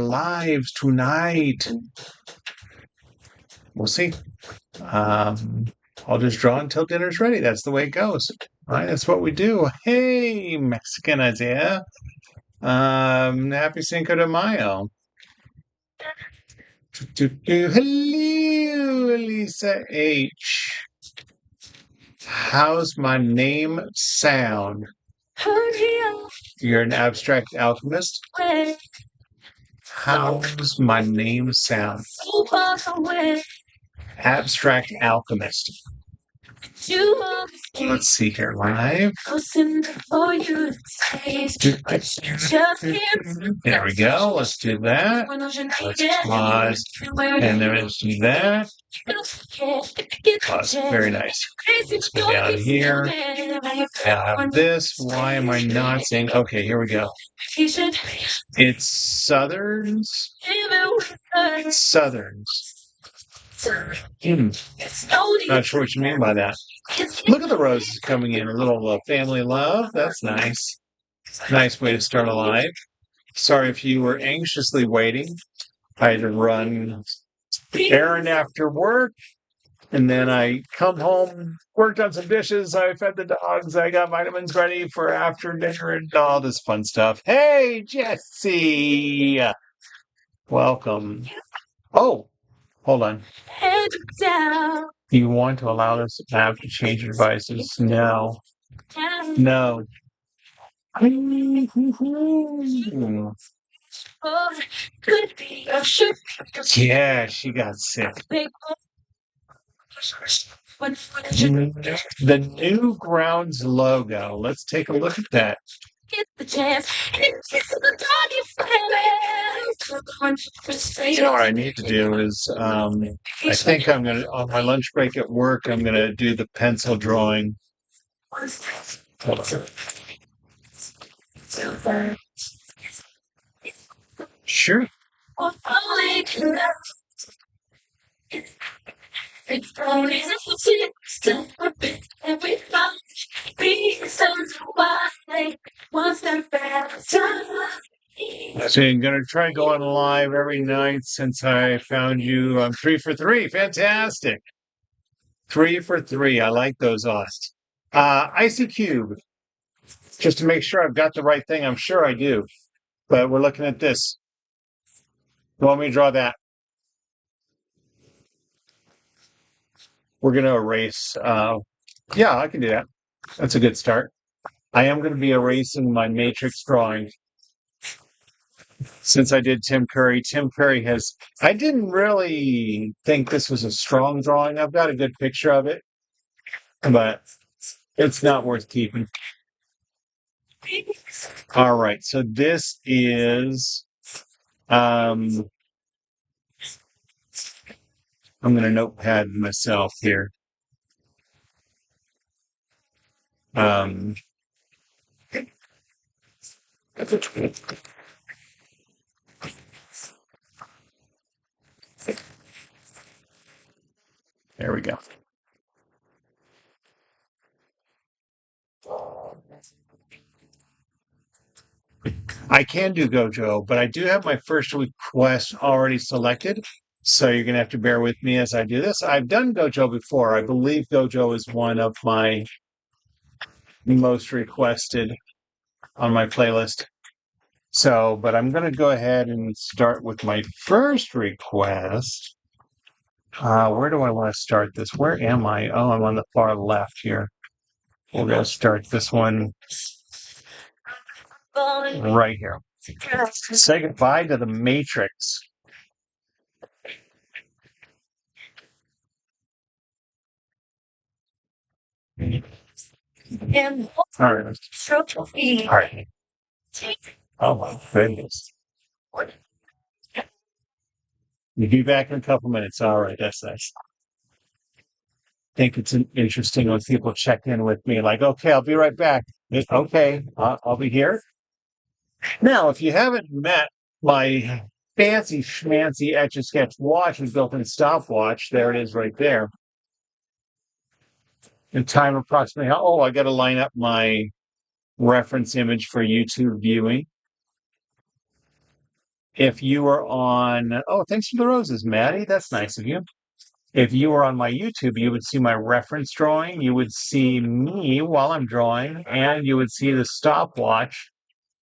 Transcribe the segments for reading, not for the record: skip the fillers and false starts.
lives tonight. We'll see. I'll just draw until dinner's ready. That's the way it goes. All right, that's what we do. Hey, Mexican Isaiah. Happy Cinco de Mayo. Hello, Lisa H. How's my name sound? You're an abstract alchemist? How's my name sound? Abstract alchemist. Let's see here, live. There we go. Let's do that. Let's pause. And then let's do that. Pause. Very nice. Let's go down here. I have this. Why am I not saying? Okay, here we go. It's Southerns. Southerns. Not sure what you mean by that. Look at the roses coming in. A little family love. That's nice. Nice way to start a live. Sorry if you were anxiously waiting. I had to run errand after work. And then I come home, worked on some dishes. I fed the dogs. I got vitamins ready for after dinner and all this fun stuff. Hey, Jesse. Welcome. Oh, hold on. Do you want to allow this app to change your devices? No. No. Yeah, she got sick. The Newgrounds logo. Let's take a look at that. You know what I need to do is, I think I'm going to, on my lunch break at work, I'm going to do the pencil drawing. Hold on. Sure. So I'm going to try to go on live every night since I found you. I'm 3 for 3. Fantastic. 3 for 3. I like those odds. Icy Cube. Just to make sure I've got the right thing. I'm sure I do. But we're looking at this. You want me to draw that? We're going to erase. Yeah, I can do that. That's a good start. I am going to be erasing my matrix drawing. Since I did Tim Curry has, I didn't really think this was a strong drawing. I've got a good picture of it, but it's not worth keeping. All right. So this is, I'm going to notepad myself here. There we go. I can do Gojo, but I do have my first request already selected. So you're going to have to bear with me as I do this. I've done Gojo before. I believe Gojo is one of my most requested on my playlist. So, but I'm going to go ahead and start with my first request. Where do I want to start this? Where am I? Oh, I'm on the far left here. We're going to start this one right here. Say goodbye to the Matrix. All right. All right. Oh my goodness. You'll be back in a couple minutes. All right, that's nice. I think it's interesting when people check in with me, like, okay, I'll be right back. Okay, I'll be here. Now, if you haven't met my fancy schmancy Etch A Sketch watch with built-in stopwatch, there it is right there. And time approximately, I got to line up my reference image for YouTube viewing. If you were on, oh, thanks for the roses, Maddie. That's nice of you. If you were on my YouTube, you would see my reference drawing. You would see me while I'm drawing, and you would see the stopwatch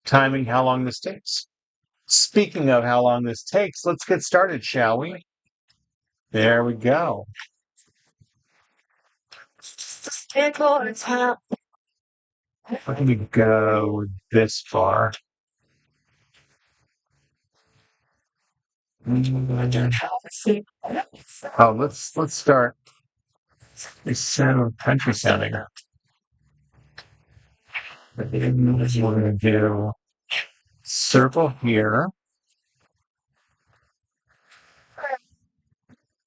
timing how long this takes. Speaking of how long this takes, let's get started, shall we? There we go. We're going to go this far. Oh, let's start. This sound country sounding. We're going to do circle here,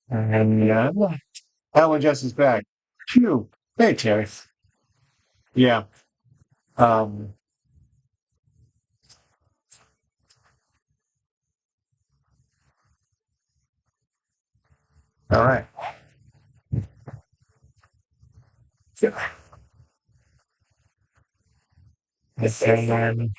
and Alan Jess is back. Phew. Hey, Terry. Yeah. Um. All right. And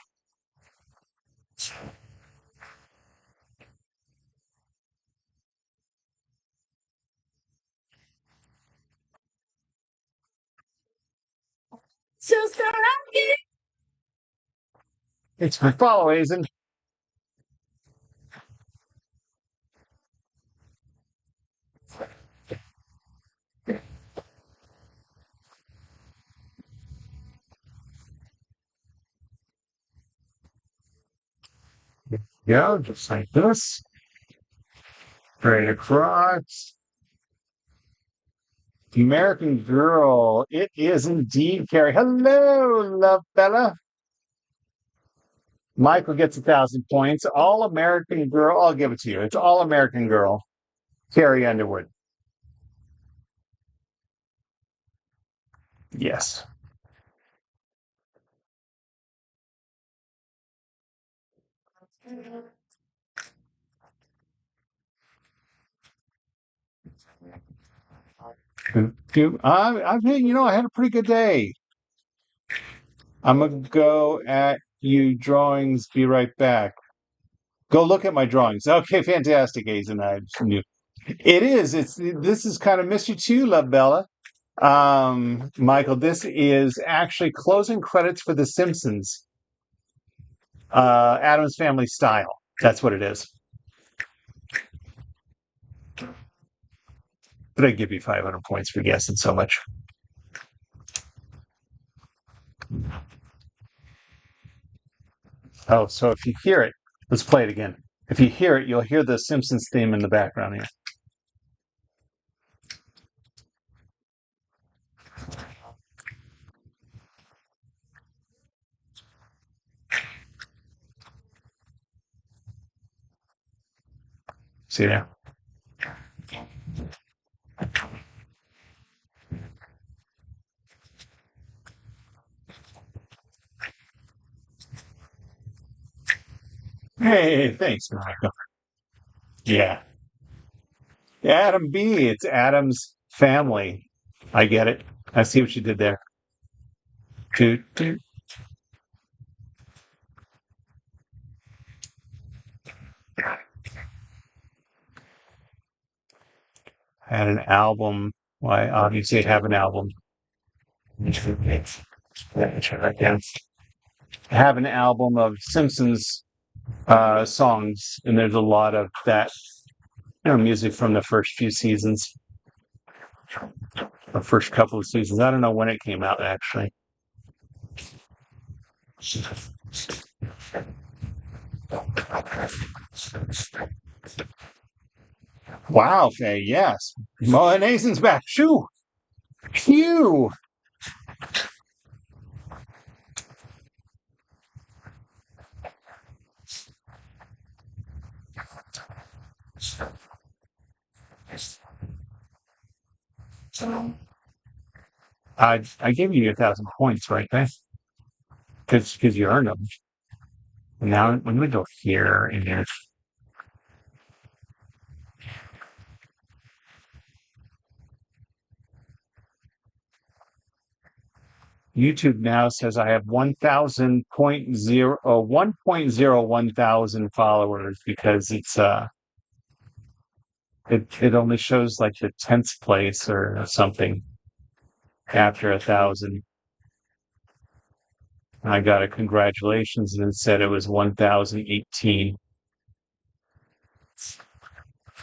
it's for followays and yeah, just like this. Straight across. American Girl. It is indeed, Carrie. Hello, love Bella. Michael gets 1,000 points. All American Girl. I'll give it to you. It's All American Girl. Carrie Underwood. Yes. I had a pretty good day. I'm gonna go at you drawings. Be right back. Go look at my drawings. Okay, fantastic, Azen. I knew it is. This is kind of missed you too, Love Bella. Michael, this is actually closing credits for The Simpsons. Adam's Family style. That's what it is. But I give you 500 points for guessing so much. Oh, so if you hear it, let's play it again. If you hear it, you'll hear the Simpsons theme in the background here. See there? Hey, thanks, Michael. Yeah. Adam B. It's Adam's family. I get it. I see what you did there. Toot, toot. Had an album. Why, obviously, have an album. Have an album of Simpsons songs, and there's a lot of that music from the first few seasons, the first couple of seasons. I don't know when it came out, actually. Wow, Faye, yes. Moanaison's back. Shoo! Phew! I gave you 1,000 points right there because you earned them. Now I'm going to go here and here. YouTube now says I have 1,000 followers because it only shows like the 10th place or something after 1,000. I got a congratulations and it said it was 1,018.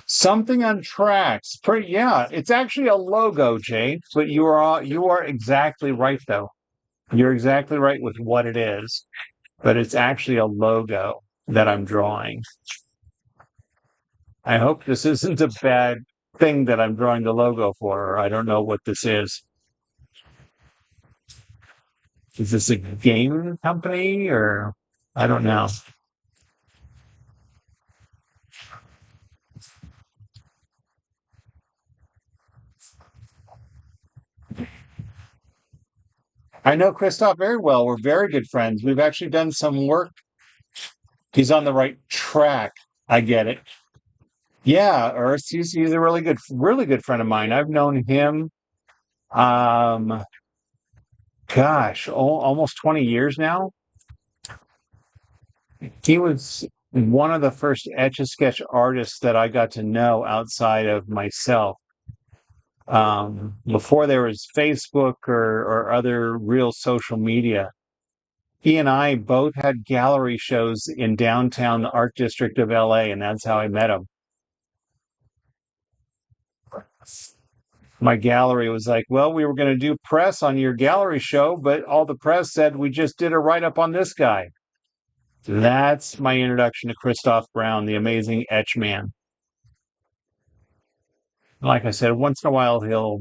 Something on tracks. Yeah, it's actually a logo, Jay. But you are exactly right though. You're exactly right with what it is. But it's actually a logo that I'm drawing. I hope this isn't a bad thing that I'm drawing the logo for, or I don't know what this is. Is this a game company or I don't know. I know Christoph very well. We're very good friends. We've actually done some work. He's on the right track. I get it. Yeah, Earth. He's a really good friend of mine. I've known him, um, almost 20 years now. He was one of the first Etch A Sketch artists that I got to know outside of myself. Before there was Facebook or other real social media. He and I both had gallery shows in downtown the art district of LA, and that's how I met him. My gallery was like, well, we were going to do press on your gallery show, but all the press said we just did a write-up on this guy. That's my introduction to Christoph Brown, the amazing etch man. Like I said, once in a while he'll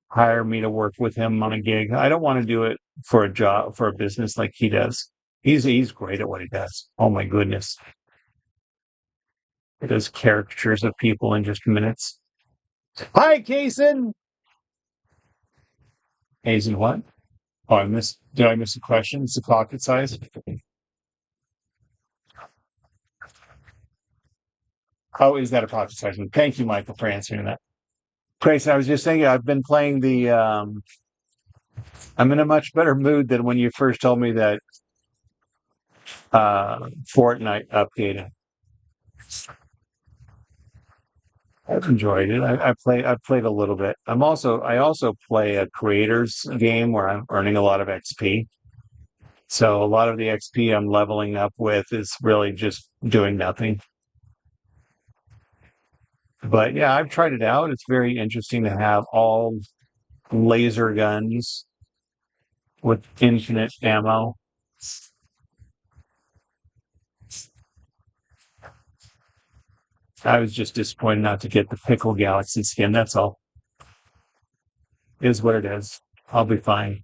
hire me to work with him on a gig. I don't want to do it for a job, for a business like he does. He's great at what he does. Oh my goodness. He does caricatures of people in just minutes. Hi, Kason. Hazen, what? Oh, did I miss a question? It's the pocket size. How is that a pocket size? Thank you, Michael, for answering that. Grace, I was just saying, I've been playing I'm in a much better mood than when you first told me that Fortnite updated. I've enjoyed it. I've played a little bit. I also play a creators game where I'm earning a lot of XP. So a lot of the XP I'm leveling up with is really just doing nothing. But yeah, I've tried it out. It's very interesting to have all laser guns with infinite ammo. I was just disappointed not to get the Pickle Galaxy skin. That's all. It is what it is. I'll be fine.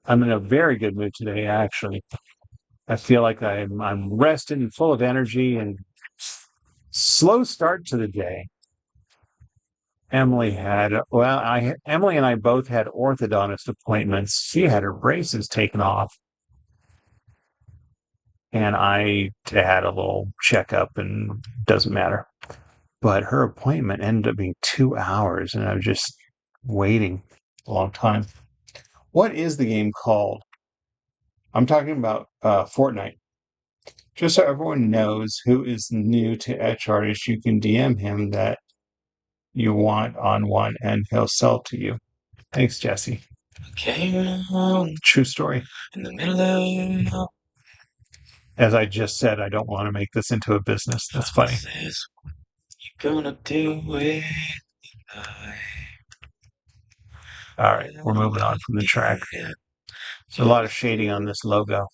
I'm in a very good mood today, actually. I feel like I'm rested and full of energy and slow start to the day. Emily and I both had orthodontist appointments. She had her braces taken off, and I had a little checkup, and doesn't matter. But her appointment ended up being 2 hours, and I was just waiting a long time. What is the game called? I'm talking about Fortnite. Just so everyone knows who is new to Etch Artist, you can DM him that you want on one, and he'll sell to you. Thanks, Jesse. True story. In the middle of... As I just said, I don't want to make this into a business. That's funny. You're gonna do it. All right, we're moving on from the track. There's a lot of shading on this logo.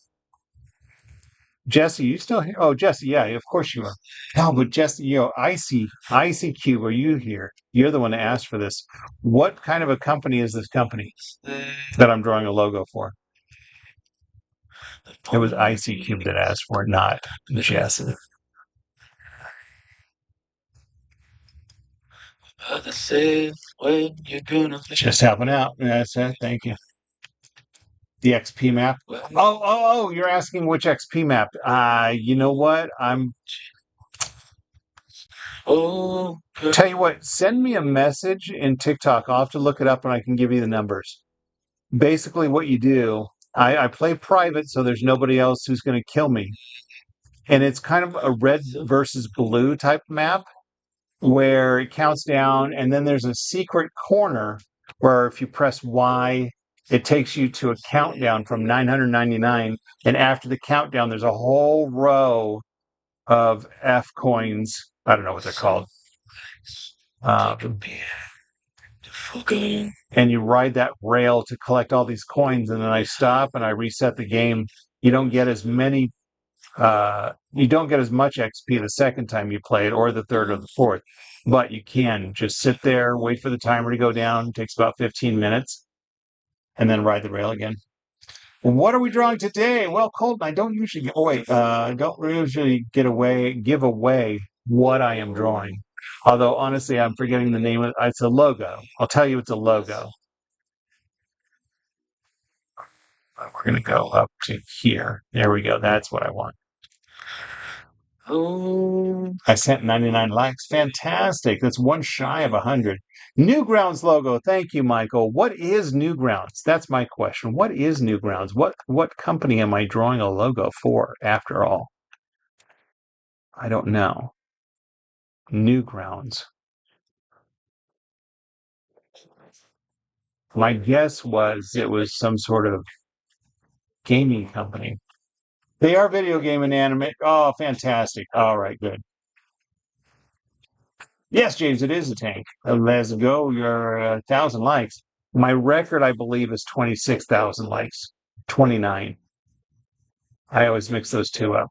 Jesse, you still here? Oh, Jesse, yeah, of course you are. No, but Jesse, Icy Cube, are you here? You're the one that asked for this. What kind of a company is this company that I'm drawing a logo for? It was Icy Cube that asked for it, not Jesse. Just helping out. That's it. Thank you. The XP map. Oh! You're asking which XP map? You know what? Tell you what. Send me a message in TikTok. I'll have to look it up and I can give you the numbers. Basically, what you do, I play private, so there's nobody else who's going to kill me. And it's kind of a red versus blue type map where it counts down, and then there's a secret corner where if you press Y, it takes you to a countdown from 999. And after the countdown, there's a whole row of F coins. I don't know what they're called. And you ride that rail to collect all these coins, and then I stop and I reset the game. You don't get as many you don't get as much XP the second time you play it, or the third or the fourth, but you can just sit there, wait for the timer to go down. It takes about 15 minutes, and then ride the rail again. What are we drawing today? Well, Colton, I don't usually give away what I am drawing. Although honestly, I'm forgetting the name of it. It's a logo. I'll tell you, it's a logo. We're going to go up to here. There we go. That's what I want. Oh, I sent 99 likes. Fantastic. That's one shy of 100. Newgrounds logo. Thank you, Michael. What is Newgrounds? That's my question. What is Newgrounds? What company am I drawing a logo for, after all? I don't know. Newgrounds. My guess was it was some sort of gaming company. They are video game and anime. Oh, fantastic. All right, good. Yes, James, it is a tank. Let's go. You're 1,000 likes. My record, I believe, is 26,000 likes. 29. I always mix those two up.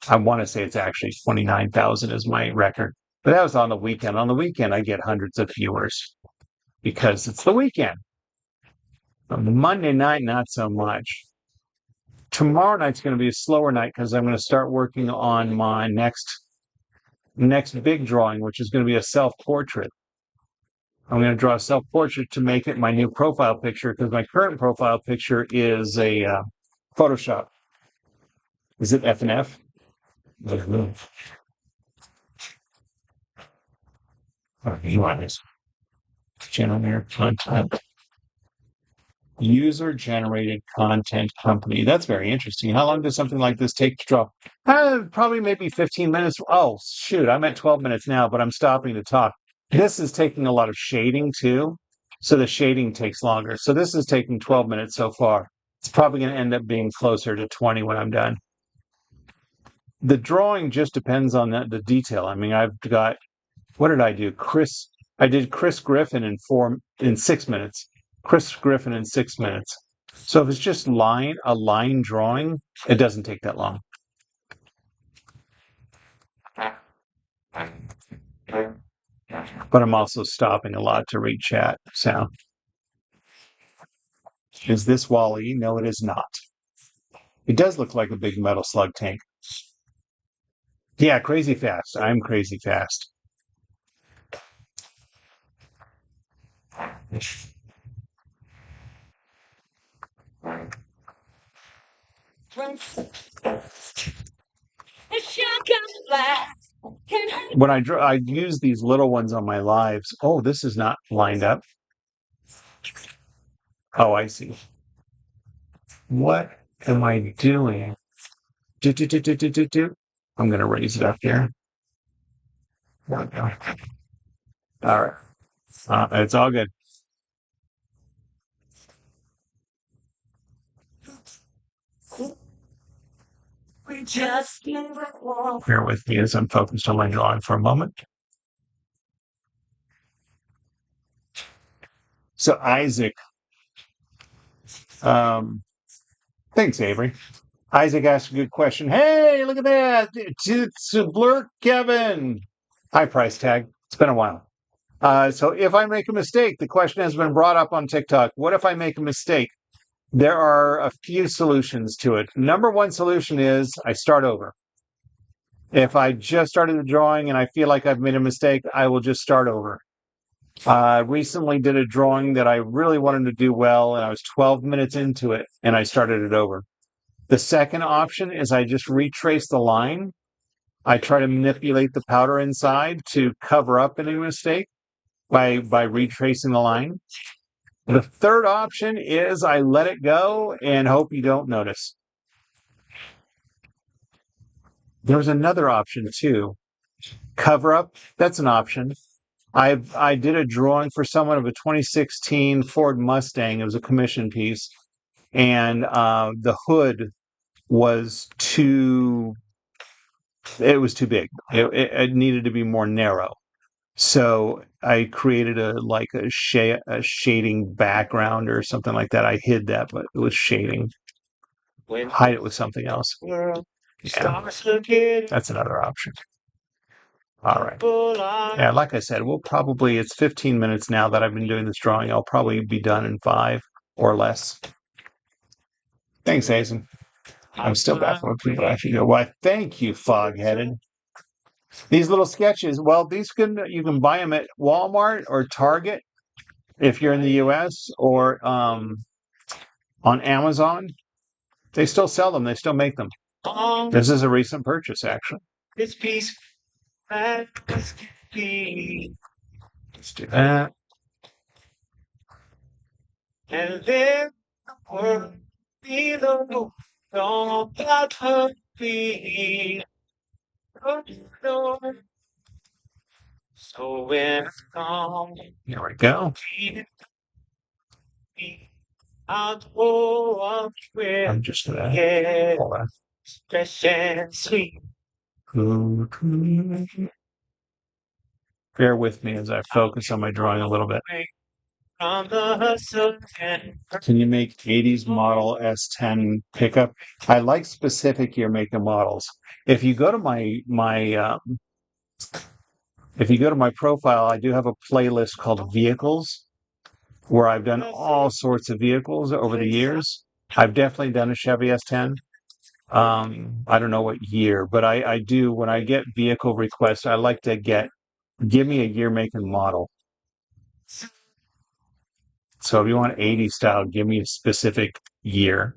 I want to say it's actually 29,000 is my record. But that was on the weekend. On the weekend, I get hundreds of viewers because it's the weekend. On the Monday night, not so much. Tomorrow night's going to be a slower night because I'm going to start working on my next big drawing, which is going to be a self-portrait. I'm going to draw a self-portrait to make it my new profile picture because my current profile picture is a Photoshop. Is it F&F? Generated content. User-generated content company. That's very interesting. How long does something like this take to draw? Probably maybe 15 minutes. Oh, shoot. I'm at 12 minutes now, but I'm stopping to talk. This is taking a lot of shading, too. So the shading takes longer. So this is taking 12 minutes so far. It's probably going to end up being closer to 20 when I'm done. The drawing just depends on the detail. I mean, I've got, what did I do? I did Chris Griffin in 6 minutes. Chris Griffin in 6 minutes. So if it's just a line drawing, it doesn't take that long. But I'm also stopping a lot to read chat. So is this Wall-E? No, it is not. It does look like a big metal slug tank. Yeah, crazy fast. I'm crazy fast. When I use these little ones on my lives. Oh, this is not lined up. Oh, I see. What am I doing? I'm going to raise it up here. All right. It's all good. Bear with me as I'm focused on my drawing for a moment. So Isaac, thanks, Avery. Isaac asked a good question. Hey, look at that! It's Blur Kevin. Hi, price tag. It's been a while. So if I make a mistake, the question has been brought up on TikTok. What if I make a mistake? There are a few solutions to it. Number one solution is I start over. If I just started the drawing and I feel like I've made a mistake, I will just start over. I recently did a drawing that I really wanted to do well, and I was 12 minutes into it, and I started it over. The second option is I just retrace the line. I try to manipulate the powder inside to cover up any mistake by retracing the line. The third option is I let it go and hope you don't notice. There's another option too. Cover up, that's an option. I did a drawing for someone of a 2016 Ford Mustang. It was a commission piece, and the hood was too. It was too big. It needed to be more narrow. So I created a shading background or something like that. I hid that, but it was shading. Hide it with something else. Yeah, that's another option. All right. Yeah, like I said, it's 15 minutes now that I've been doing this drawing. I'll probably be done in 5 or less. Thanks, Hazen. I'm still baffled with people actually go, why, thank you, Fog-Headed. These little sketches, well, you can buy them at Walmart or Target if you're in the US, or on Amazon. They still sell them. They still make them. This is a recent purchase, actually. This piece. Let's do that. And then below, don't let her be. So when it's gone, here we go. I'm just gonna hold on. Fresh and sweet. Bear with me as I focus on my drawing a little bit. Can you make 80s model S10 pickup? I like specific year make and models. If you go to my profile, I do have a playlist called Vehicles, where I've done all sorts of vehicles over the years. I've definitely done a Chevy S10. I don't know what year, but I do, when I get vehicle requests, I like to give me a year, make, and model. So if you want 80 style, give me a specific year.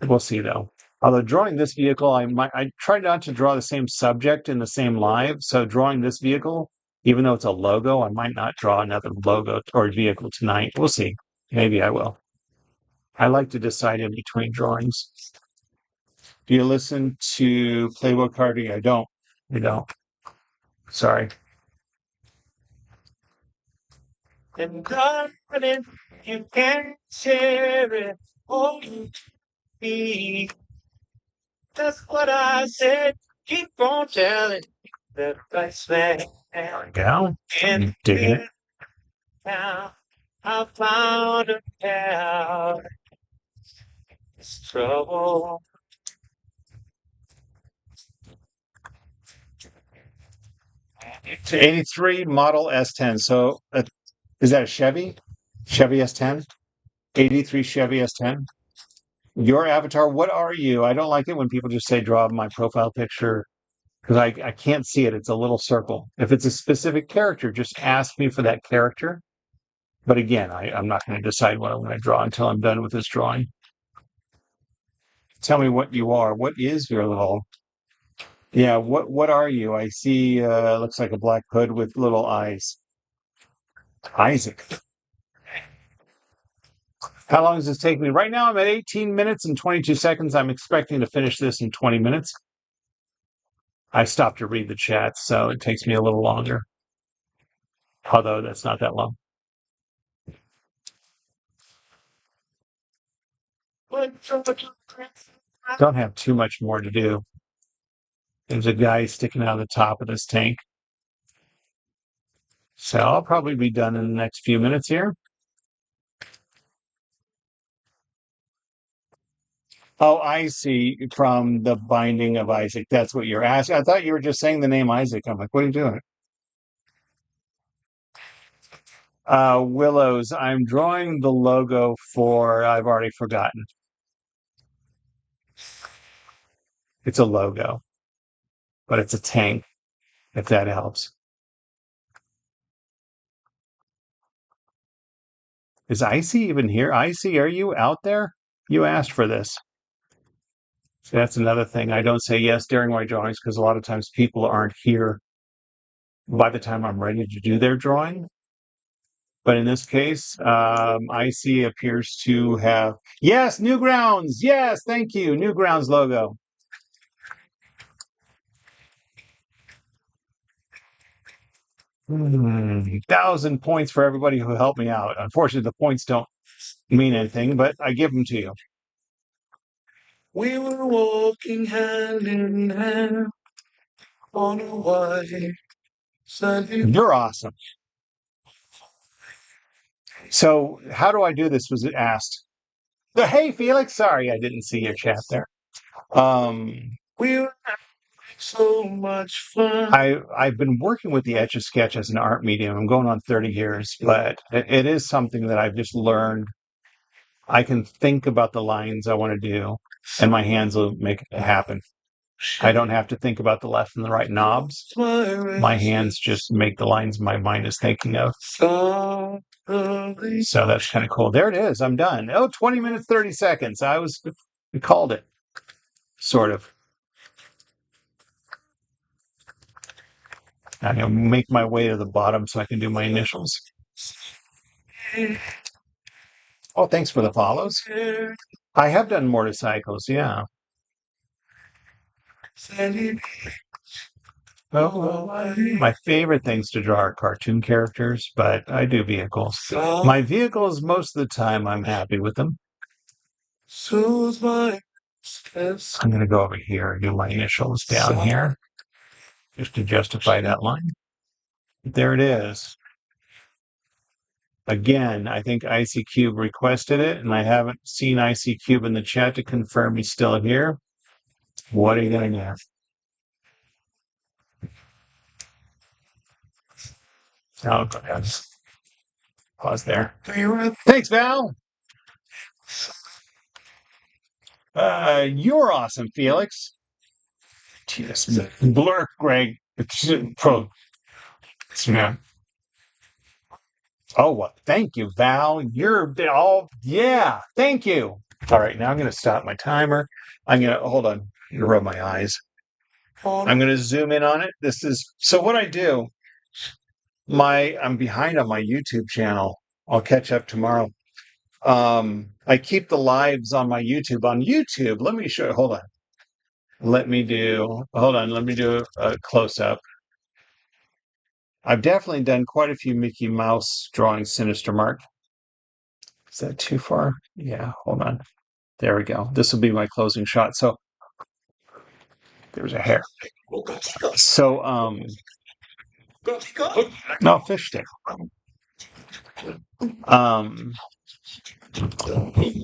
We'll see though. Although drawing this vehicle, I try not to draw the same subject in the same live. So drawing this vehicle, even though it's a logo, I might not draw another logo or vehicle tonight. We'll see. Maybe I will. I like to decide in between drawings. Do you listen to Playboy Cardi? I don't. Sorry. And confident you can share it all me. That's what I said. Keep on telling the best man. There we go. And digging it. Now I found out it's trouble. To 83 model S10. So is that a Chevy? Chevy S10? 83 Chevy S10? Your avatar, what are you? I don't like it when people just say draw my profile picture, because I can't see it. It's a little circle. If it's a specific character, just ask me for that character. But again, I'm not going to decide what I'm going to draw until I'm done with this drawing. Tell me what you are. What is your little... Yeah, what are you? I see looks like a black hood with little eyes. Isaac. How long does this take me? Right now I'm at 18 minutes and 22 seconds. I'm expecting to finish this in 20 minutes. I stopped to read the chat, so it takes me a little longer. Although that's not that long. Don't have too much more to do. There's a guy sticking out of the top of this tank. So I'll probably be done in the next few minutes here. Oh, I see. From the Binding of Isaac. That's what you're asking. I thought you were just saying the name Isaac. I'm like, what are you doing? Willows. I'm drawing the logo for, I've already forgotten. It's a logo, but it's a tank, if that helps. Is Icy even here? Icy, are you out there? You asked for this. So that's another thing. I don't say yes during my drawings because a lot of times people aren't here by the time I'm ready to do their drawing. But in this case, IC appears to have, yes, Newgrounds. Yes, thank you. Newgrounds logo. Hmm, 1,000 points for everybody who helped me out. Unfortunately, the points don't mean anything, but I give them to you. We were walking hand in hand on a white Sunday. You're awesome. So, how do I do this? Was it asked? Hey, Felix. Sorry, I didn't see your chat there. We were having so much fun. I've been working with the Etch A Sketch as an art medium. I'm going on 30 years, but it is something that I've just learned. I can think about the lines I want to do, and my hands will make it happen. I don't have to think about the left and the right knobs. My hands just make the lines my mind is thinking of. So that's kind of cool. There it is. I'm done. Oh, 20 minutes, 30 seconds. We called it. Sort of. I'm going to make my way to the bottom so I can do my initials. Oh, thanks for the follows. I have done motorcycles, yeah. Oh, my favorite things to draw are cartoon characters, but I do vehicles. My vehicles, most of the time, I'm happy with them. I'm going to go over here and do my initials down here, just to justify that line. There it is. Again, I think IC Cube requested it, and I haven't seen IC Cube in the chat to confirm he's still here. What are you going to do? Oh, go ahead. Pause there. Thanks, Val. You're awesome, Felix. Jesus. Blur, Greg. Yeah. Oh, well, thank you, Val. You're all, yeah, thank you. All right, now I'm going to stop my timer. Hold on, I'm going to rub my eyes. I'm going to zoom in on it. So what I do, I'm behind on my YouTube channel. I'll catch up tomorrow. I keep the lives on my YouTube. On YouTube, let me show you. Hold on. Let me do a close up. I've definitely done quite a few Mickey Mouse drawings, Sinister Mark. Is that too far? Yeah, hold on. There we go. This will be my closing shot. So there's a hair. So, no, fish stick.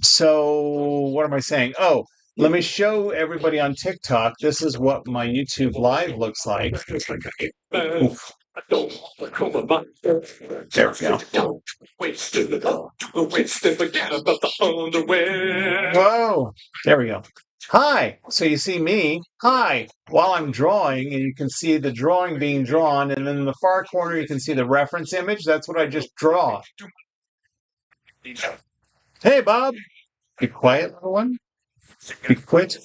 So what am I saying? Oh, let me show everybody on TikTok. This is what my YouTube live looks like. Oof. There we go. Whoa. There we go. Hi. So you see me. Hi. While I'm drawing, and you can see the drawing being drawn, and then in the far corner you can see the reference image. That's what I just draw. Hey, Bob. Be quiet, little one. Be quit.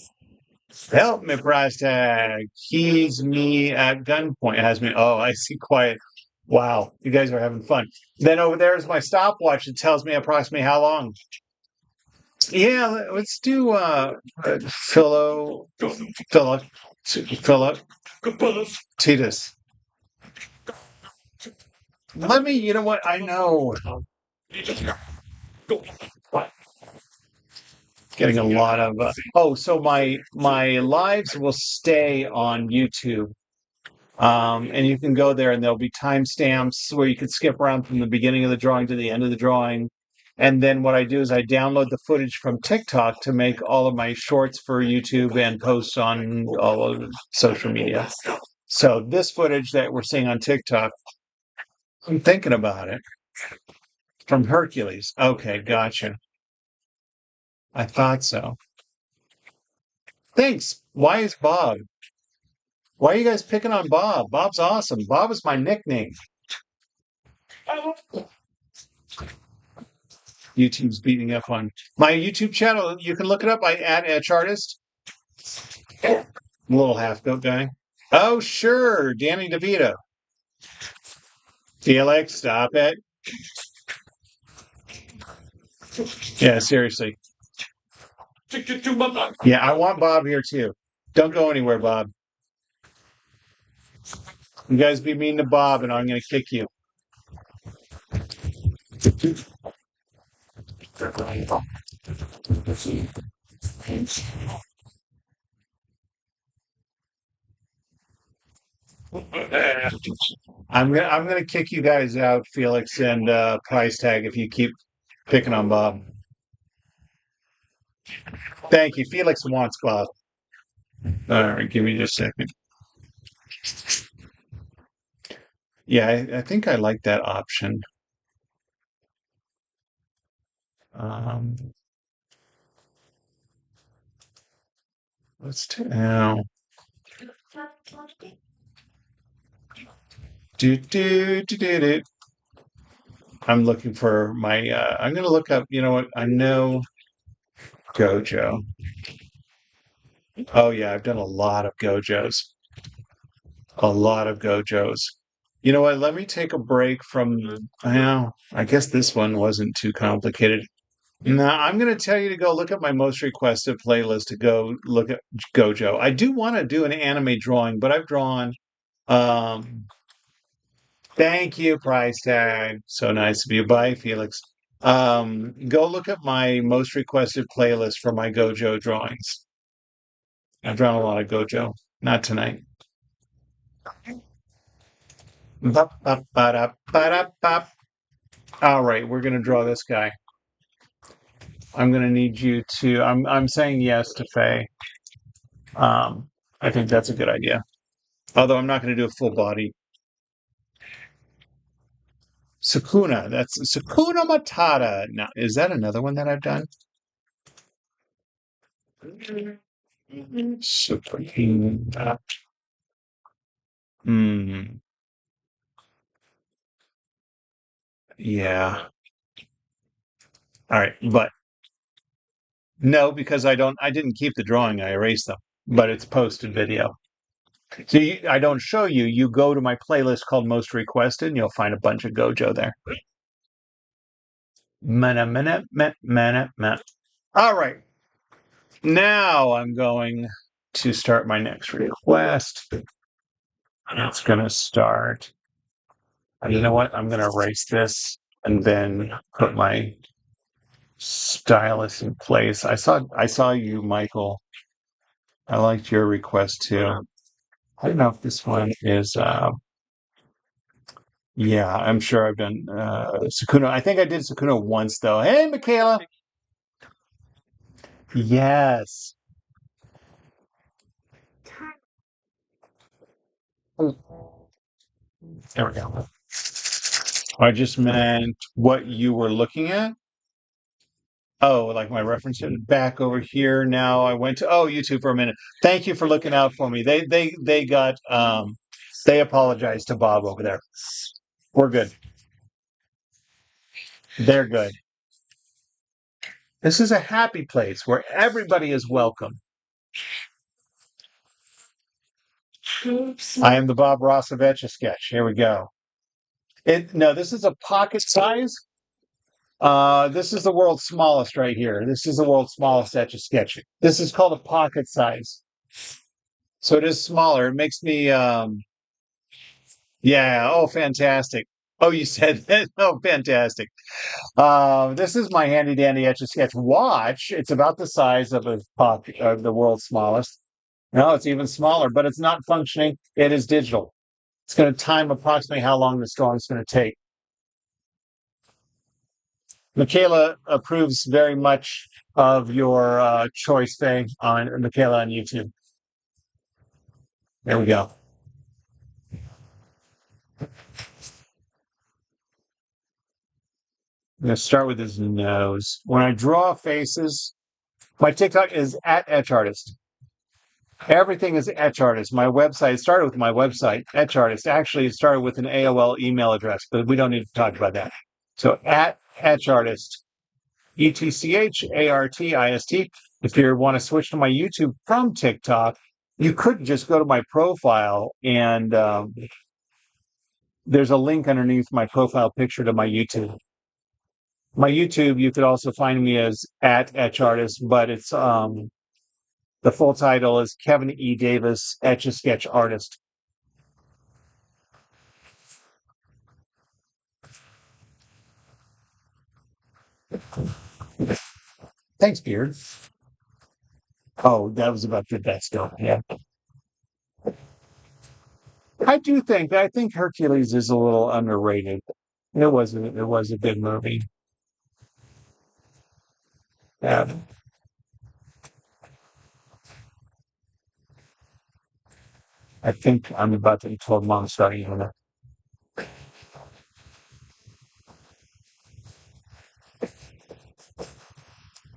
Help me, price tag. Keys me at gunpoint. Has me. Oh, I see. Quiet. Wow, you guys are having fun. Then over there is my stopwatch. It tells me approximately how long. Yeah, let's do Philoctetes. You know what? I know. Getting a lot of so my lives will stay on YouTube. And you can go there and there'll be timestamps where you can skip around from the beginning of the drawing to the end of the drawing. And then what I do is I download the footage from TikTok to make all of my shorts for YouTube and post on all of social media. So this footage that we're seeing on TikTok, I'm thinking about it. From Hercules. Okay, gotcha. I thought so. Thanks. Why is Bob? Why are you guys picking on Bob? Bob's awesome. Bob is my nickname. YouTube's beating up on my YouTube channel. You can look it up. I add Etch Artist. Little half-goat guy. Oh, sure. Danny DeVito. Felix, stop it. Yeah, seriously. Yeah, I want Bob here too. Don't go anywhere, Bob. You guys be mean to Bob, and I'm going to kick you. I'm gonna kick you guys out, Felix and Price Tag, if you keep picking on Bob. Thank you. Felix wants Bob. All right, give me just a second. Yeah, I think I like that option. Um, let's now do. I'm looking for my. I'm gonna look up. You know what? I know Gojo. Oh yeah, I've done a lot of Gojos. A lot of Gojos. You know what? Let me take a break from. Well, I guess this one wasn't too complicated. No, I'm going to tell you to go look at my most requested playlist to go look at Gojo. I do want to do an anime drawing, but I've drawn. Um, Thank you, Price Tag. So nice of you. Bye, Felix. Go look at my most requested playlist for my Gojo drawings. I've drawn a lot of Gojo. Not tonight. Bop, bop, ba-da, ba-da, bop. All right, we're going to draw this guy. I'm going to need you to. I'm saying yes to Faye. I think that's a good idea. Although I'm not going to do a full body. Sukuna. That's Sukuna Matata. Now, is that another one that I've done? Sukuna. Hmm. Yeah. All right, but no, because I didn't keep the drawing. I erased them, but it's posted video. So I don't show you. You go to my playlist called Most Requested, and you'll find a bunch of Gojo there. All right. Now I'm going to start my next request. It's going to start. You know what? I'm going to erase this and then put my stylus in place. I saw you, Michael. I liked your request too. I don't know if this one is. Yeah, I'm sure I've done Sukuna. I think I did Sukuna once though. Hey, Michaela. Yes. There we go. I just meant what you were looking at. Oh, like my reference back over here. Now I went to YouTube for a minute. Thank you for looking out for me. They got they apologized to Bob over there. We're good. They're good. This is a happy place where everybody is welcome. I am the Bob Ross of Etch A Sketch. Here we go. No, this is a pocket size. This is the world's smallest right here. This is the world's smallest Etch A Sketch. This is called a pocket size. So it is smaller. It makes me yeah, oh fantastic. Oh, you said that. Oh, fantastic. This is my handy dandy Etch A Sketch watch. It's about the size of a pocket, the world's smallest. No, it's even smaller, but it's not functioning. It is digital. It's going to time approximately how long the storm is going to take. Michaela approves very much of your choice thing on Michaela on YouTube. There we go. I'm going to start with his nose. When I draw faces, my TikTok is at Etch Artist. Everything is Etch Artist. My website started with my website, Etch Artist. Actually, it started with an AOL email address, but we don't need to talk about that. So at Etch Artist, ETCHARTIST. If you want to switch to my YouTube from TikTok, you could just go to my profile and there's a link underneath my profile picture to my YouTube. My YouTube, you could also find me as at Etch Artist, but it's the full title is Kevin E. Davis, Etch A Sketch Artist. Thanks, Beard. Oh, that was about the best still. Yeah. I think Hercules is a little underrated. It was a good movie. Yeah. I think I'm about to be told Mom's starting to.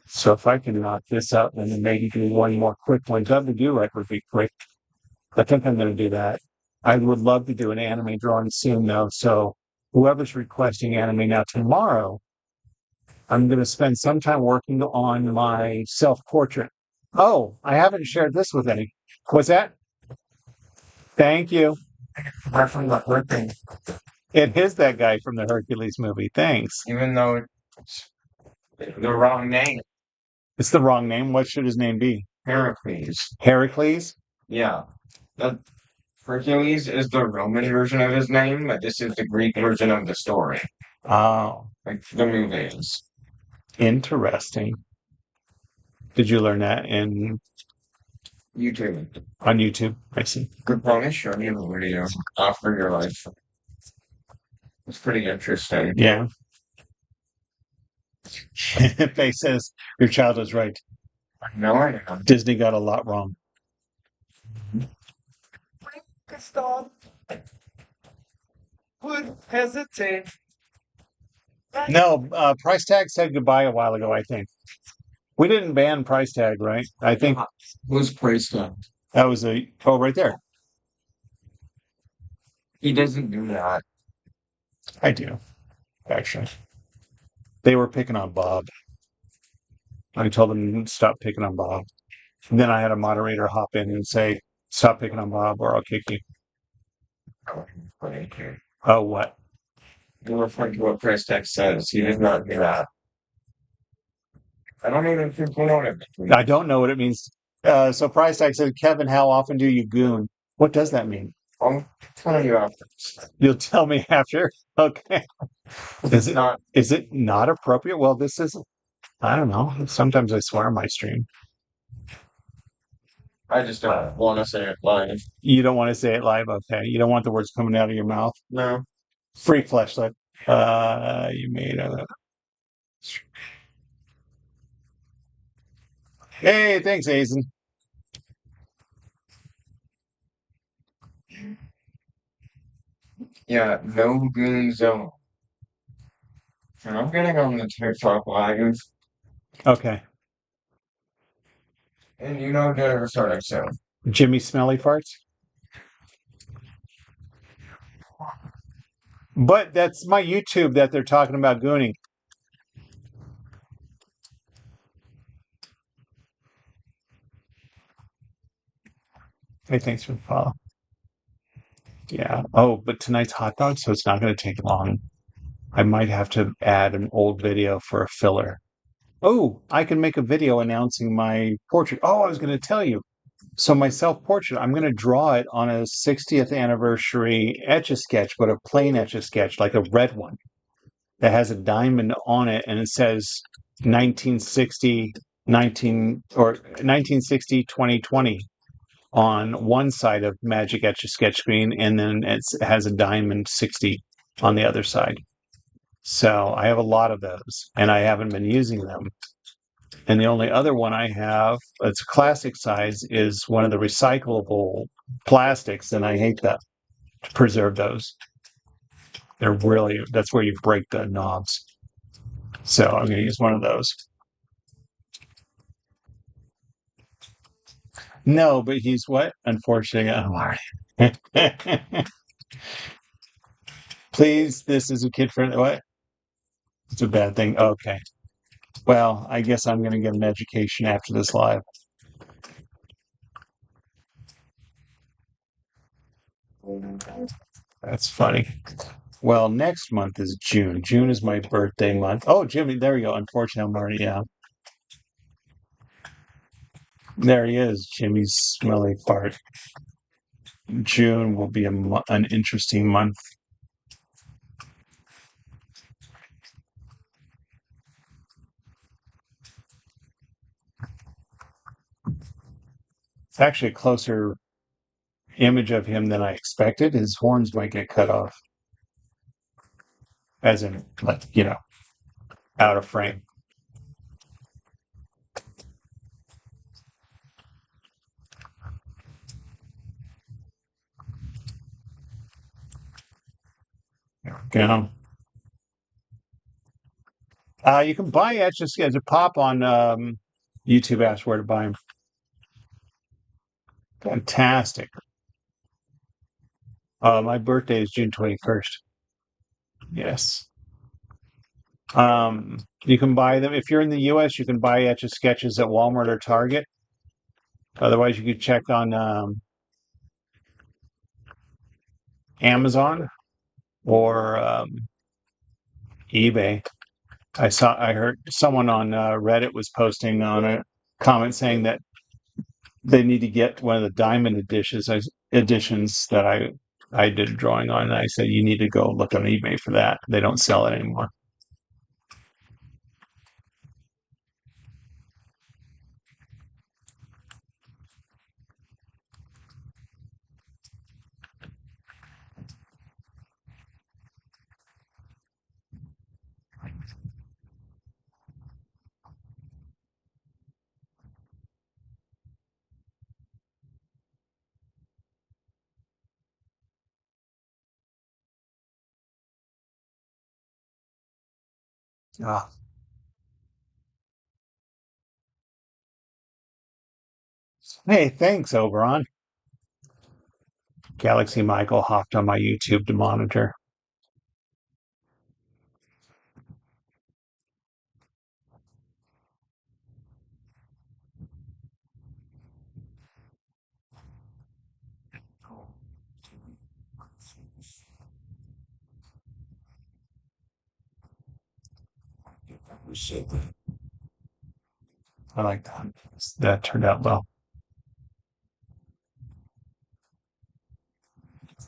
So if I can knock this out and then maybe do one more quick one, WD would be quick. I think I'm going to do that. I would love to do an anime drawing soon, though. So whoever's requesting anime now tomorrow, I'm going to spend some time working on my self-portrait. Oh, I haven't shared this with any. What's that? Thank you. It is that guy from the Hercules movie. Thanks. Even though it's the wrong name. It's the wrong name. What should his name be? Heracles. Heracles? Yeah. The Hercules is the Roman version of his name, but this is the Greek version of the story. Oh, Like the movie is. interesting. Did you learn that YouTube. on YouTube? I see. Could probably show you the video after your life. It's pretty interesting. Yeah. Faye says your child is right. No, I am. Disney got a lot wrong. Stop. Would hesitate. No, price tag said goodbye a while ago, I think. We didn't ban price tag, right? I think Who's praised him? that was right there. He doesn't do that. I do, actually. They were picking on Bob. I told them to stop picking on Bob. And then I had a moderator hop in and say, stop picking on Bob or I'll kick you. Oh, what? You're referring to what price tag says. He did not do that. I don't even think you know what it means. I don't know what it means. So price tag said, Kevin, how often do you goon? What does that mean? I'll tell you after. You'll tell me after. Okay. It's not. Is it not appropriate? Well, this is. I don't know. Sometimes I swear on my stream. I just don't want to say it live. You don't want to say it live, okay? You don't want the words coming out of your mouth. No. Free fleshlight. You made a. Hey, thanks, Hazen. Yeah, no goon zone. And I'm getting on the TikTok live, Okay. and you know they're starting soon. Jimmy Smelly Farts. But that's my YouTube that they're talking about gooning. Hey, thanks for the follow. Yeah. Oh, but tonight's hot dog, so it's not going to take long. I might have to add an old video for a filler. Oh, I can make a video announcing my portrait. Oh, I was going to tell you. So my self-portrait, I'm going to draw it on a 60th anniversary Etch A Sketch, but a plain Etch A Sketch, like a red one that has a diamond on it, and it says 1960, 2020 on one side of Magic Etch A Sketch screen, and then it has a diamond 60 on the other side. So I have a lot of those, and I haven't been using them. And the only other one I have, it's classic size, is one of the recyclable plastics, and I hate that to preserve those. They're really, that's where you break the knobs. So I'm going to use one of those. No, but he's what? Unfortunately, please, this is a kid friendly. What? It's a bad thing. Okay. Well, I guess I'm going to get an education after this live. That's funny. Well, next month is June. June is my birthday month. Oh, Jimmy, there you go. Unfortunately, I'm already out. There he is, Jimmy's smelly fart. June will be an interesting month. It's actually a closer image of him than I expected. His horns might get cut off, as in, like, out of frame. There. You can buy Etch A Sketch as a pop on YouTube. Asks where to buy them. Fantastic. My birthday is June 21st. Yes. You can buy them if you're in the U.S. You can buy Etch A Sketches at Walmart or Target. Otherwise, you could check on Amazon or eBay. I heard someone on Reddit was posting on a comment saying that they need to get one of the diamond editions that I did a drawing on. And I said you need to go look on eBay for that. They don't sell it anymore. Ah. Hey, thanks, Oberon. Galaxy Michael hopped on my YouTube to monitor. I like that. That turned out well.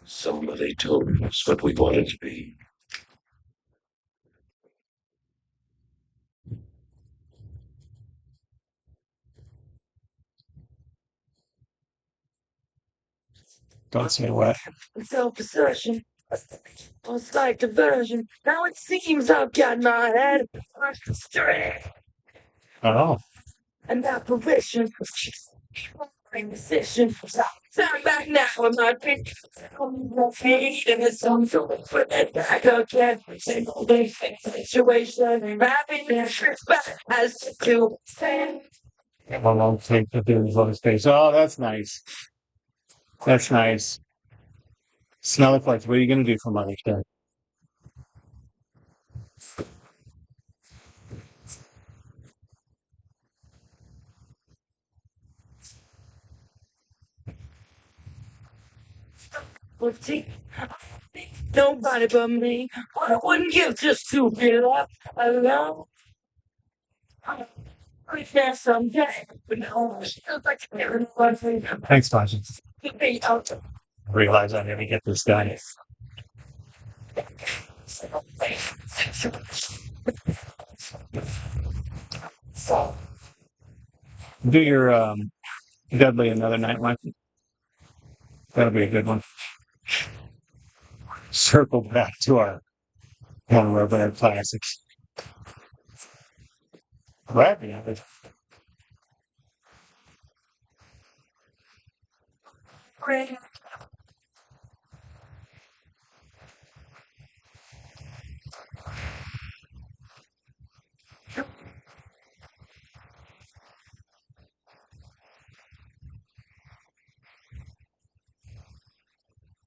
Somebody told us what we wanted to be. Don't say what. Self-assertion. It's like diversion. Now it seems I've got my head straight. Oh, An apparition. Position. Turn back now with my feet. And it's some sort of put it back again. Single day situation. Happiness back as to stand. a long take to do his space. Oh, that's nice. That's nice. Smell it like. What are you going to do for Mother's Day? Nobody but me. I wouldn't give just to be left alone. I can someday, but no, it's like everyone. Thanks, Tasha. Be out. Realize I didn't get this guy. Do your Deadly another night, Mike. That'll be a good one. Circle back to one of our better classics. Glad we have it.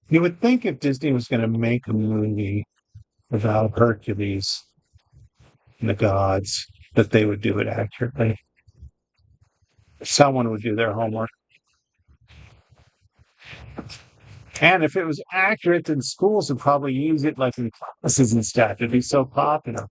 You would think if Disney was going to make a movie about Hercules and the gods, that they would do it accurately. Someone would do their homework. And if it was accurate, then schools would probably use it like in classes and stuff. It'd be so popular.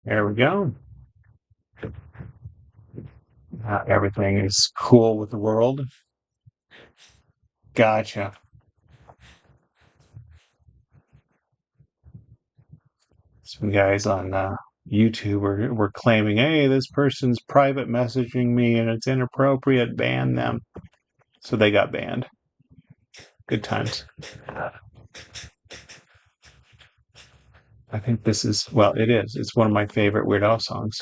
There we go. Everything is cool with the world. Gotcha. Some guys on YouTube were claiming, hey, this person's private messaging me and it's inappropriate, ban them. So they got banned. Good times. I think this is, well, it is. It's one of my favorite Weird Al songs.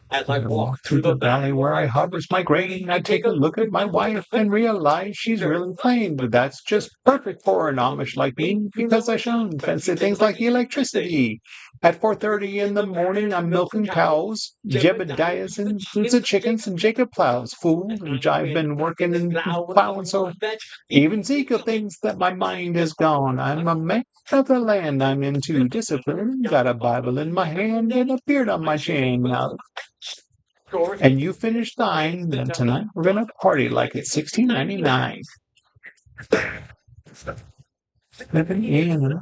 As I walk through the valley where I harvest my grain, I take a look at my wife and realize she's really plain. But that's just perfect for an Amish like me, because I shun fancy things like electricity. At 4:30 in the morning, I'm milking cows. Jebediah's and foods the chickens, and Jacob plows. Fool, and I've been working and plowing, so even Ezekiel thinks that my mind is gone. I'm a man of the land, I'm into discipline. Got a Bible in my hand and a beard on my chin. Now, and you finish thine, then tonight we're gonna party like it's 1699. Living in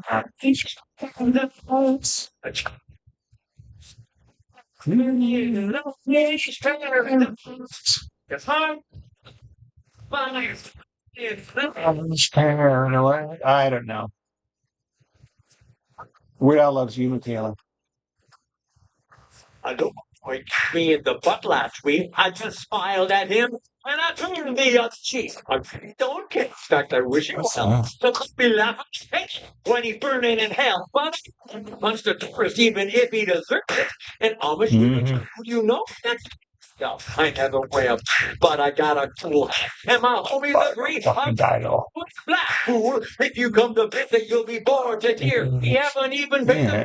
each the house. I don't know. Weird Al loves you, Michaela. I don't like me in the butt last week. I just smiled at him and I turned the other cheek. I really don't care. In fact, I wish he well. So let me laugh when he's burning in hell. But punch the tourist even if he deserves it. And Amish, you know that stuff. I have a way of, but I got a tool. And my homies agree. I'm black fool. If you come to visit, you'll be bored to tears. You haven't even been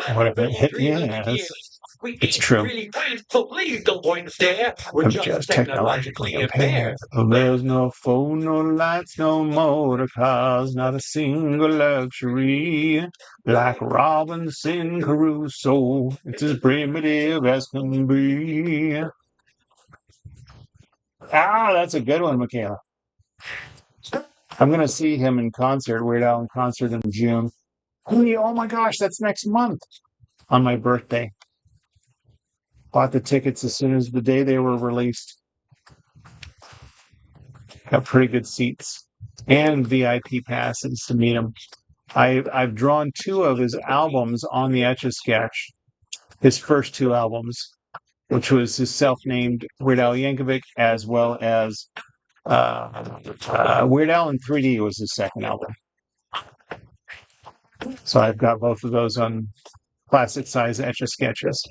It's true. Really please, so please don't point and stare. We're I'm just technologically impaired. There's no phone, no lights, no motor cars, not a single luxury. Like Robinson Crusoe, it's as primitive as can be. Ah, that's a good one, Michaela. I'm going to see him in concert, Weird Al in concert in June. Oh my gosh, that's next month on my birthday. Bought the tickets as soon as the day they were released. Got pretty good seats and VIP passes to meet him. I've drawn 2 of his albums on the Etch A Sketch. His first 2 albums, which was his self-named Weird Al Yankovic, as well as Weird Al in 3D was his second album. So I've got both of those on classic size Etch A Sketches.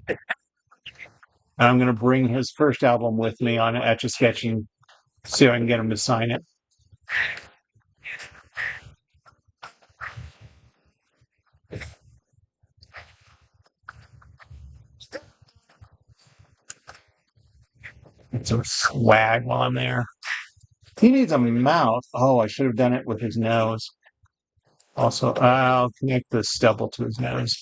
And I'm going to bring his first album with me on Etch A Sketching, see if I can get him to sign it. Some swag while I'm there. He needs a mouth. Oh, I should have done it with his nose. Also, I'll connect the stubble to his nose.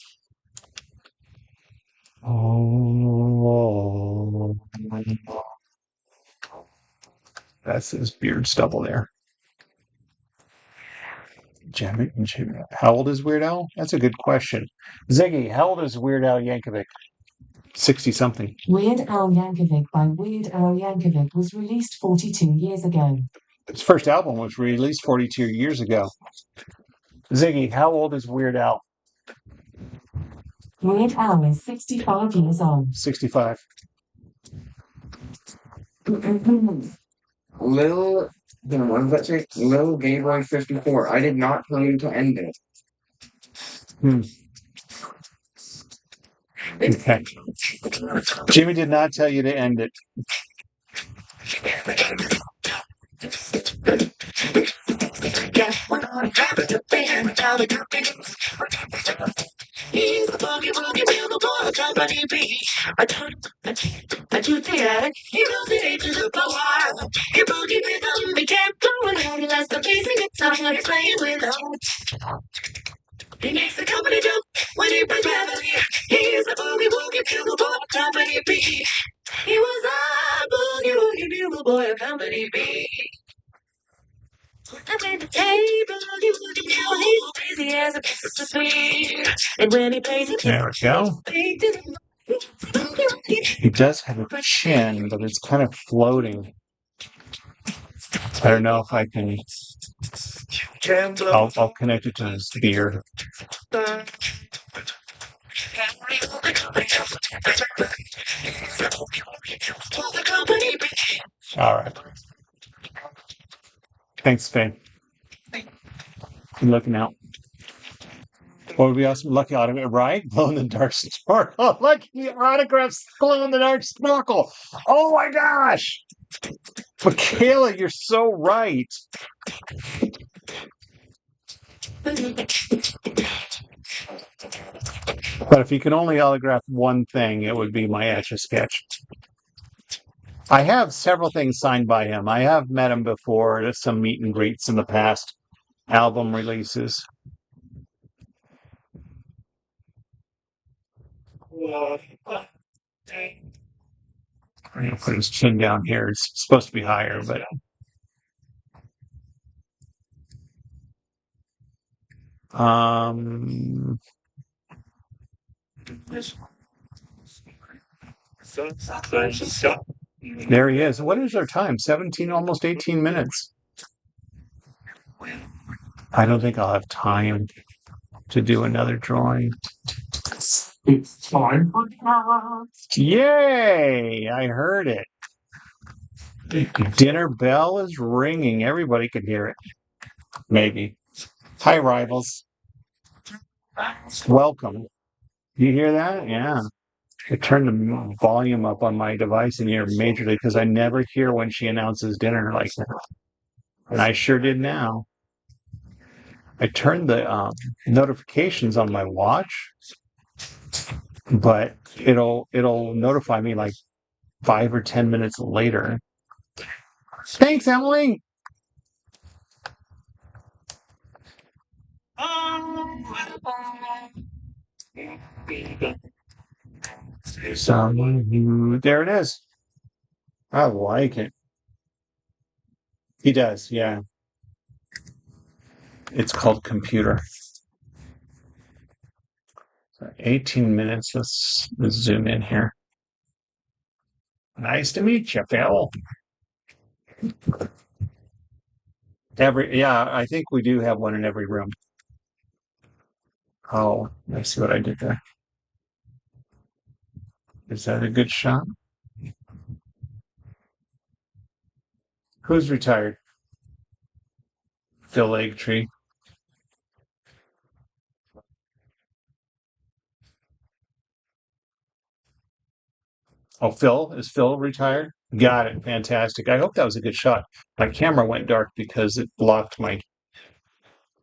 Oh, that's his beard stubble there. Jimmy, how old is Weird Al? That's a good question. Ziggy, how old is Weird Al Yankovic? 60-something. Weird Al Yankovic by Weird Al Yankovic was released 42 years ago. His first album was released 42 years ago. Ziggy, how old is Weird Al? Weird Al is 65 years old. 65. Lil, what does that say? Lil Game Boy 54. I did not tell you to end it. Okay. Jimmy did not tell you to end it. He's the boogie woogie builder boy, company B. I do the he knows the age of the power. He boogie rhythm, he kept going on. He loves the bass and guitar, he's playing with us. He makes the company jump when he plays reveille. He's the boogie woogie builder boy, company B. He was a boogie woogie builder boy, company B. Hey, boogie woogie, now he's crazy as a piece of sweet. And when he plays it, There we go. He does have a chin, but it's kind of floating. I don't know if I can. I'll connect it to his beard. All right. Thanks, Faye. Good looking out. What would be awesome? Lucky autograph, right? Glow in the dark snorkel. Lucky autographs, glow in the dark snorkel. Oh my gosh! Michaela, you're so right. But if you can only autograph one thing, it would be my Etch A Sketch. I have several things signed by him. I have met him before at some meet and greets in the past, album releases. I'm going to put his chin down here. It's supposed to be higher, but there he is. What is our time? 17, almost 18 minutes. I don't think I'll have time to do another drawing. It's time for Yay! I heard it. Dinner bell is ringing. Everybody could hear it. Maybe. Hi, rivals. Welcome. You hear that? Yeah. I turned the volume up on my device in here majorly because I never hear when she announces dinner like that. And I sure did now. I turned the notifications on my watch, but it'll notify me like 5 or 10 minutes later. Thanks, Emily. There it is. I like it. He does, yeah. It's called Computer. 18 minutes. Let's zoom in here. Nice to meet you, Phil. I think we do have one in every room. Oh, let's see what I did there. Is that a good shot? Who's retired? Phil Eggtree. Oh, Phil? Is Phil retired? Got it. Fantastic. I hope that was a good shot. My camera went dark because it blocked my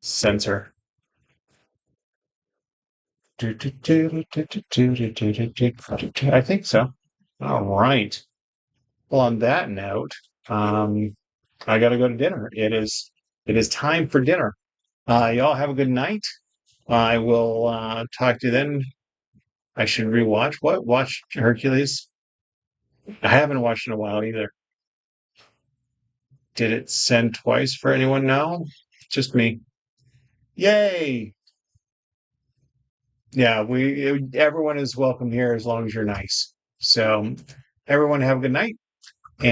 sensor. I think so. All right. Well, on that note, I got to go to dinner. It is time for dinner. Y'all have a good night. I will talk to you then. I should rewatch what? Watch Hercules. I haven't watched in a while either. Did it send twice for anyone now? Just me. Yay! Yeah, everyone is welcome here as long as you're nice. So everyone have a good night. And